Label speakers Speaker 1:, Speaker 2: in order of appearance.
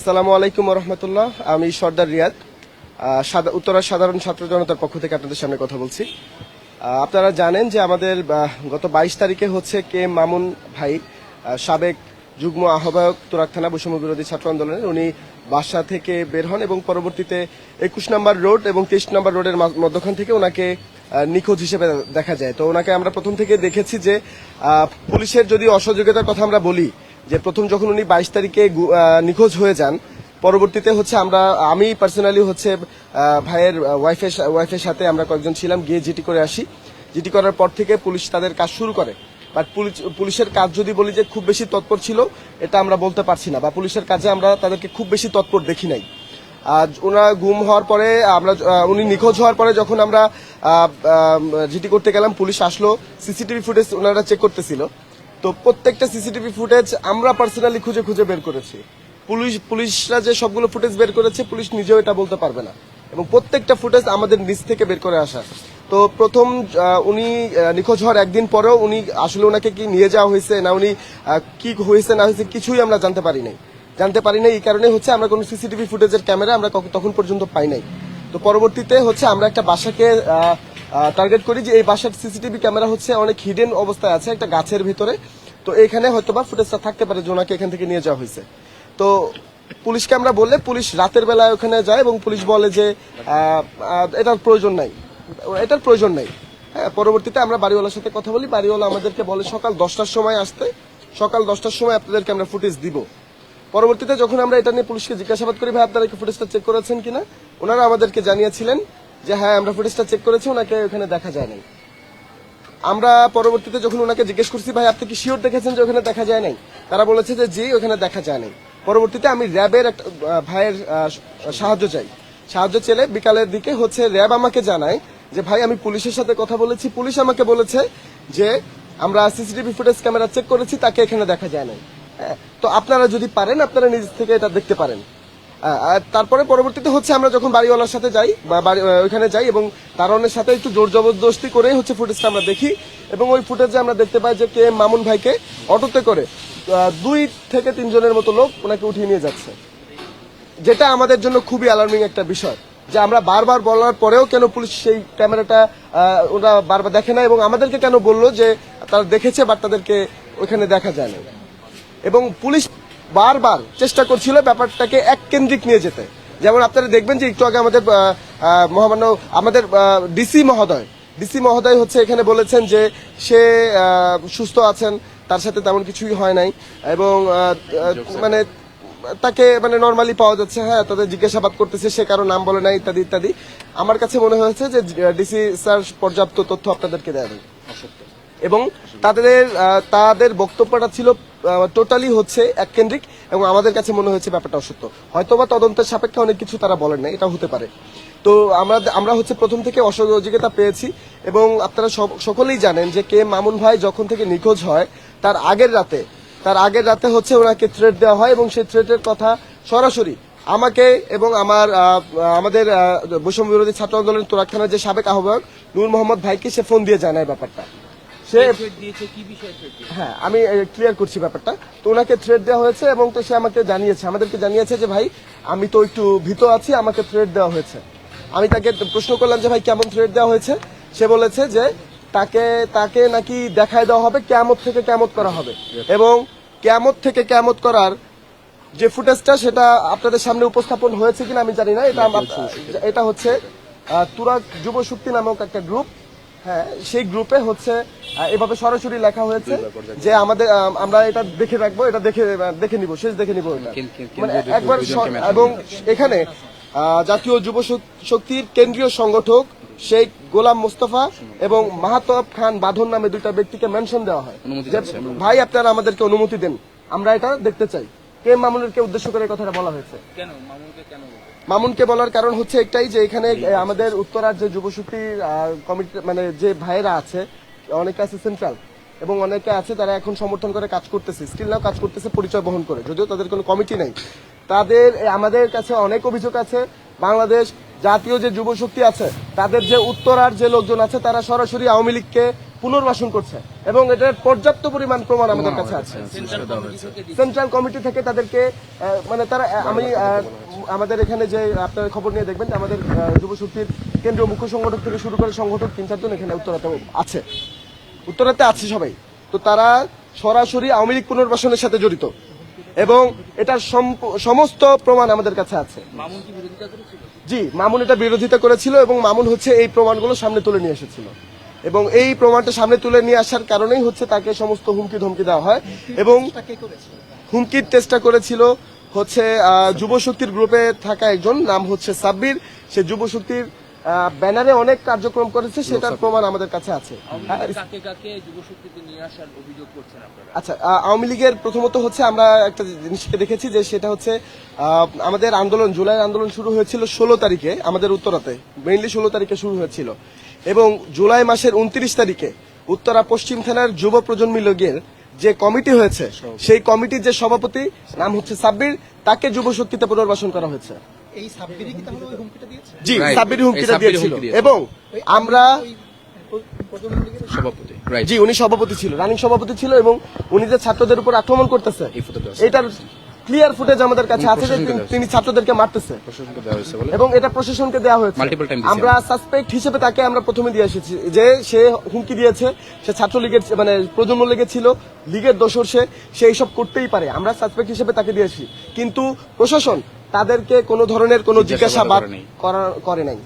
Speaker 1: আসসালামু আলাইকুম রহমতুল্লাহ। আমি সর্দার রিয়াদ, উত্তরা সাধারণ ছাত্র জনতার পক্ষ থেকে আপনাদের সামনে কথা বলছি। আপনারা জানেন যে আমাদের গত 22 তারিখে হচ্ছে কে মামুন ভাই, সাবেক যুগ্ম আহ্বায়ক তুরাগ থানা বৈষম্য বিরোধী ছাত্র আন্দোলনের, উনি বাসা থেকে বের হন এবং পরবর্তীতে 21 নম্বর রোড এবং 23 নম্বর রোডের মধ্যখান থেকে ওনাকে নিখোঁজ হিসেবে দেখা যায়। তো ওনাকে আমরা প্রথম থেকে দেখেছি যে পুলিশের যদি অসহযোগিতার কথা আমরা বলি, যে প্রথম যখন উনি 22 তারিখে নিখোঁজ হয়ে যান, পরবর্তীতে হচ্ছে আমি পার্সোনালি হচ্ছে ভাইয়ের ওয়াইফের সাথে আমরা কয়েকজন ছিলাম, গিয়ে জিটি করে আসি। জিটি করার পর থেকে পুলিশ তাদের কাজ শুরু করে। বাট পুলিশের কাজ যদি বলি যে খুব বেশি তৎপর ছিল, এটা আমরা বলতে পারছি না, বা পুলিশের কাজে আমরা তাদেরকে খুব বেশি তৎপর দেখি নাই। ওনারা গুম হওয়ার পরে উনি নিখোঁজ হওয়ার পরে যখন আমরা জিটি করতে গেলাম, পুলিশ আসলো, সিসিটিভি ফুটেজ ওনারা চেক করতেছিল। তো প্রত্যেকটা সিসিটিভি ফুটেজ আমরা পার্সোনালি খুঁজে খুঁজে বের করেছি। পুলিশরা যে সবগুলো ফুটেজ বের করেছে, পুলিশ নিজেও এটা বলতে পারবে না, এবং প্রত্যেকটা ফুটেজ আমাদের নিজ থেকে বের করে আসা। তো প্রথম উনি নিখোঁজ হওয়ার একদিন পরেও উনি আসলে ওনাকে কি নিয়ে যাওয়া হয়েছে না উনি কি হয়েছে না হয়েছে কিছুই আমরা জানতে পারি নাই। এই কারণে হচ্ছে আমরা কোনো সিসিটিভি ফুটেজের ক্যামেরা আমরা তখন পর্যন্ত পাই নাই। তো পরবর্তীতে হচ্ছে আমরা একটা বাসাকে টার্গেট করি যে এই বাসার সিসিটিভি ক্যামেরা হচ্ছে অনেক হিডেন অবস্থায় আছে একটা গাছের ভিতরে। তো এখানে হয়তোবা ফুটেজটা থাকতে পারে যে ওনাকে এখান থেকে নিয়ে যাওয়া হয়েছে। তো পুলিশকে আমরা বললে পুলিশ রাতের বেলায় ওখানে যায় এবং পুলিশ বলে যে এটার প্রয়োজন নাই। হ্যাঁ, পরবর্তীতে আমরা বাড়িওয়ালার সাথে কথা বলি, বাড়িওয়ালা আমাদেরকে বলে সকাল 10টার সময় আসতে, সকাল 10টার সময় আপনাদেরকে আমরা ফুটেজ দিব। পরবর্তীতে যখন আমরা এটা নিয়ে পুলিশকে জিজ্ঞাসাবাদ করি, ভাই আপনারা কি ফুটেজটা চেক করেছেন কিনা, ওনারা আমাদেরকে জানিয়েছিলেন যে হ্যাঁ আমরা ফুটেজটা চেক করেছি, ওনাকে ওখানে দেখা যায় নাই। আমরা পরবর্তীতে যখন ওনাকে জিজ্ঞেস করছি ভাই আপনি কি শিওর দেখেছেন যে ওখানে দেখা যায় নাই, তারা বলেছে যে জি ওখানে দেখা যায় নাই। পরবর্তীতে আমি র্যাবের একটা ভাইয়ের সাহায্য চেলে বিকালের দিকে হচ্ছে র্যাব আমাকে জানায় যে ভাই আমি পুলিশের সাথে কথা বলেছি, পুলিশ আমাকে বলেছে যে আমরা সিসিটিভি ফুটেজ ক্যামেরা চেক করেছি, তাকে এখানে দেখা যায় নাই। তো আপনারা যদি পারেন আপনারা নিজ থেকে এটা দেখতে পারেন। আর তারপরে পরবর্তীতে হচ্ছে আমরা যখন বাড়িওয়ালার সাথে যাই বা ওইখানে যাই এবং তারনের সাথে একটু জোর জবরদস্তি করে হচ্ছে ফুটেজটা আমরা দেখি, এবং ওই ফুটেজে আমরা দেখতে পাই যে কে মামুন ভাইকে অটোতে করে 2 থেকে 3 জনের মতো লোক ওনাকে উঠিয়ে নিয়ে যাচ্ছে, যেটা আমাদের জন্য খুবই অ্যালার্মিং একটা বিষয়। যে আমরা বারবার বলার পরেও কেন পুলিশ সেই ক্যামেরাটা ওরা বারবার দেখে না, এবং আমাদেরকে কেন বললো যে তারা দেখেছে বাট তাদেরকে ওইখানে দেখা যায় না। এবং পুলিশ বারবার চেষ্টা করছিল ব্যাপারটাকে এক কেন্দ্রিক নিয়ে যেতে। যেমন আপনারা দেখবেন যে একটু আগে আমাদের ডিসি মহোদয় হচ্ছে এখানে বলেছেন যে সে সুস্থ আছেন, তার সাথে তেমন কিছুই হয় নাই, এবং মানে তাকে মানে নর্মালি পাওয়া যাচ্ছে। হ্যাঁ, তাদের জিজ্ঞাসাবাদ করতেছে, সে কারো নাম বলে নাই ইত্যাদি ইত্যাদি। আমার কাছে মনে হয়েছে যে ডিসি স্যার পর্যাপ্ত তথ্য আপনাদেরকে দেয় নাই, এবং তাদের বক্তব্যটা ছিল টোটালি হচ্ছে এক কেন্দ্রিক, এবং আমাদের কাছে মনে হয়েছে ব্যাপারটা অসত্য। হয়তোবা তদন্তের সাপেক্ষে অনেক কিছু তারা বলেন না, এটা হতে পারে। তো আমরা হচ্ছে প্রথম থেকে অসহযোগিতা পেয়েছি, এবং আপনারা সকলেই জানেন যে কে মামুন ভাই যখন থেকে নিখোঁজ হয় তার আগের রাতে হচ্ছে ওনাকে থ্রেট দেওয়া হয়, এবং সেই থ্রেটের কথা সরাসরি আমাকে এবং আমাদের বৈষম্য বিরোধী ছাত্র আন্দোলনের তুরাগ থানার যে সাবেক আহ্বায়ক নূর মোহাম্মদ ভাইকে সে ফোন দিয়ে জানায় ব্যাপারটা। হ্যাঁ, আমি ক্লিয়ার করছি ব্যাপারটা। তো ওনাকে থ্রেট দেওয়া হয়েছে, এবং তো সে আমাদেরকে জানিয়েছে যে ভাই আমি তো একটু ভীত আছি, আমাকে থ্রেট দেওয়া হয়েছে। আমি তাকে প্রশ্ন করলাম যে ভাই কেমন থ্রেট দেওয়া হয়েছে, সে বলেছে যে তাকে নাকি দেখায় দেওয়া হবে, কিয়ামত থেকে কিয়ামত করা হবে, এবং কিয়ামত থেকে কিয়ামত করার যে ফুটেজটা সেটা আপনাদের সামনে উপস্থাপন হয়েছে কিনা আমি জানি না। এটা হচ্ছে তুরাগ যুব শক্তি নামক একটা গ্রুপ। হ্যাঁ, সেই গ্রুপে হচ্ছে এভাবে সরাসরি লেখা হয়েছে যে আমরা এটা দেখে রাখবো, এটা দেখে নিব, শেষ দেখে নিব মানে একবার। এবং এখানে জাতীয় যুব শক্তির কেন্দ্রীয় সংগঠক শেখ গোলাম মোস্তফা এবং মাহাতব খান বাঁধন নামে 2টা ব্যক্তিকে মেনশন দেওয়া হয় যে ভাই আপনারা আমাদেরকে অনুমতি দেন, আমরা এটা দেখতে চাই। কে মামুনকে উদ্দেশ্য করে কথাটা বলা হয়েছে। মামুনকে বলার কারণ হচ্ছে একটাই যে এখানে আমাদের উত্তরার যে যুবশক্তির কমিটি মানে যে ভাইয়েরা আছে, অনেকে আছে সেন্ট্রাল এবং অনেকে আছে তারা এখন সমর্থন করে কাজ করতেছে, স্টিল নাও কাজ করতেছে পরিচয় বহন করে, যদিও তাদের কোনো কমিটি নেই। আমাদের কাছে অনেক অভিযোগ আছে। বাংলাদেশ জাতীয় যে যুবশক্তি আছে তাদের যে উত্তরার যে লোকজন আছে তারা সরাসরি আওয়ামী লীগকে পুনর্বাসন করছে এবং এটার পর্যাপ্ত পরিমাণ প্রমাণ আমাদের কাছে আছে। সেন্ট্রাল কমিটি থেকে তাদেরকে মানে তারা আমি আমাদের এখানে যে আপনারা খবর নিয়ে দেখবেন যে আমাদের যুব শক্তির কেন্দ্রীয় মুখ্য সংগঠক থেকে শুরু করে সংগঠক 3-4 জন এখানে উত্তরাতে আছে সবাই। তো তারা সরাসরি আওয়ামী লীগ পুনর্বাসনের সাথে জড়িত এবং এটার সমস্ত প্রমাণ আমাদের কাছে আছে। জি, মামুন এটা বিরোধিতা করেছিল এবং মামুন হচ্ছে এই প্রমাণগুলো সামনে তুলে নিয়ে এসেছিল এবং এই প্রমাণটা সামনে তুলে নিয়ে আসার কারণেই হচ্ছে তাকে সমস্ত হুমকি ধমকি দেওয়া হয় এবং হুমকির চেষ্টা করেছিল হচ্ছে যুব শক্তির গ্রুপে থাকা একজন, নাম হচ্ছে সাব্বির। সে যুব শক্তির ব্যানারে অনেক কার্যক্রম করেছে, সেটার প্রমাণ আমাদের কাছে আছে। আচ্ছা, আওয়ামী লীগের প্রথমত হচ্ছে আমরা একটা জিনিসকে দেখেছি যে সেটা হচ্ছে আমাদের আন্দোলন, জুলাই আন্দোলন শুরু হয়েছিল 16 তারিখে আমাদের উত্তরাতে, মেইনলি 16 তারিখে শুরু হয়েছিল এবং জুলাই মাসের 29 তারিখে উত্তরা পশ্চিম থানার যুব প্রজন্ম লীগের যে কমিটি হয়েছে সেই কমিটির যে সভাপতি নাম হচ্ছে সাব্বির, তাকে যুব শক্তিতে পুনর্বাসন করা হয়েছে।
Speaker 2: এই সাব্বিরই কি তাহলে ওই হুমকিটা দিয়েছে?
Speaker 1: জি, সাব্বির হুমকিটা দিয়েছিল এবং আমরা
Speaker 3: সভাপতি,
Speaker 1: জি উনি সভাপতি ছিল, রানিং সভাপতি ছিল এবং উনি যে ছাত্রদের উপর আক্রমণ করতেছে এটার ক্লিয়ার ফুটেজ আমাদের কাছে আছে যে তিনি ছাত্রদেরকে মারতেছে এবং এটা প্রশাসনকে দেওয়া হয়েছে। আমরা সাসপেক্ট হিসেবে তাকে আমরা প্রথমে দিয়ে এসেছি যে সে হুমকি দিয়েছে, সে ছাত্রলীগের মানে প্রজন্ম লীগের ছিল, লীগের দোসর, সে এইসব করতেই পারে, আমরা সাসপেক্ট হিসেবে তাকে দিয়েছি। কিন্তু প্রশাসন তাদেরকে কোনো ধরনের কোনো জিজ্ঞাসাবাদ করে নাই।